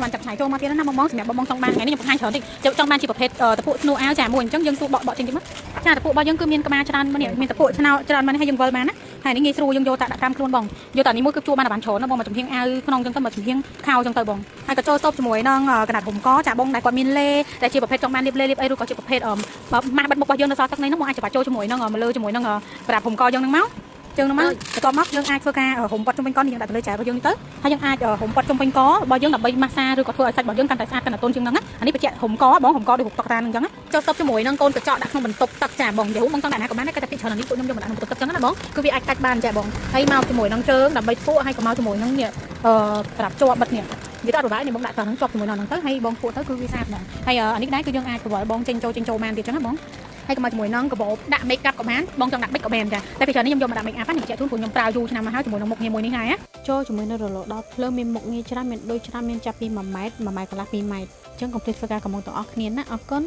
បានចាប់ឆ្នៃចូលមកទៀតណាបងសម្រាប់បងចង់បានថ្ងៃនេះខ្ញុំបង្ហាញច្រើនតិចចង់បានជាប្រភេទតពុះស្នូអាវចាមួយអញ្ចឹងយើងទូបកចេញតិចមកចាតពុះរបស់យើងគឺមានក្បាលច្រើនមកនេះមានតពុះឆ្នោច្រើនមកនេះហើយយើងវិលបានណាហើយនេះងាយស្រួលយើងយកតាដាក់តាមខ្លួនបងយកតានេះមួយគឺជួបបានបានច្រើនណាបងមកចំហៀងអាវក្នុងអញ្ចឹងទៅមកចំហៀងខោអញ្ចឹងទៅបងហើយក៏ចូលសពជាមួយនឹងកណាត់រុំកចាបងដែលគាត់មានលេដែលជាប្រភេទចង់បានលាបលេលាបអីឬក៏ជាប្រភេទម៉ាស់បិទមុខរបស់យើងនៅសល់ទឹកនេះហ្នឹងបងអាចច្បាស់ចូលជាមួយនឹងមកលើជាមួយនឹងកណាត់រុំកយើងហ្នឹងមកជើងហ្នឹងមកបន្ទាប់មកយើងអាចធ្វើការរុំប៉ាត់ជុំវិញកយើងដាក់ទៅលើចែរបស់យើងទៅហើយយើងអាចរុំប៉ាត់ជុំវិញករបស់យើងដើម្បីម៉ាស្សាឬក៏ធ្វើឲ្យសាច់របស់យើងកាន់តែស្អាតកាន់តែទន់ជាងហ្នឹងណាអានេះបច្ចៈរុំកបងរុំកដូចរុំតុកតាហ្នឹងអញ្ចឹងចូលសពជាមួយនឹងកូនកញ្ចក់ដាក់ក្នុងបន្ទប់ទឹកចាបងនិយាយបងចង់ដាក់ណាក៏បានដែរតែពីច្រើននេះពួកខ្ញុំយកមកដាក់ក្នុងបន្ទប់ទឹកអញ្ចឹងណាបងគឺវាអាចកាច់បានចាបងហើយមកជាមួយនឹងជើងដើម្បីធ្វើឲ្យក៏មកជាមួយនឹងនេះប្រាប់ជាប់បិទនេះនិយាយទៅរបាយនេះបងដាក់ទៅហ្នឹងជាប់ជាមួយនឹងហ្នឹងទៅហើយបងពួកទៅគឺវាស្អាតដែរហើយអានេះដែរគឺយើងអាចប្រវល់បងចេញចូលបានទៀតអញ្ចឹងណាបងហើយក៏មកជាមួយនឹងកាបូបដាក់ make up ក៏បានបងចង់ដាក់ big ក៏បានចាតែពីច្រើននេះខ្ញុំយកមកដាក់ make up នេះបញ្ជាក់ជូនព្រោះខ្ញុំប្រើយូរឆ្នាំមកហើយជាមួយនឹងមុខងារមួយនេះហើយណាចូលជាមួយនឹងរលកដល់ភ្លើងមានមុខងារច្រើនមានដូចច្រើនមានចាប់ពី1ម៉ែត្រ1ម៉ែត្រកន្លះ2ម៉ែត្រអញ្ចឹងកុំភ្លេចធ្វើការកម្មទាំងអស់គ្នាណាអរគុណ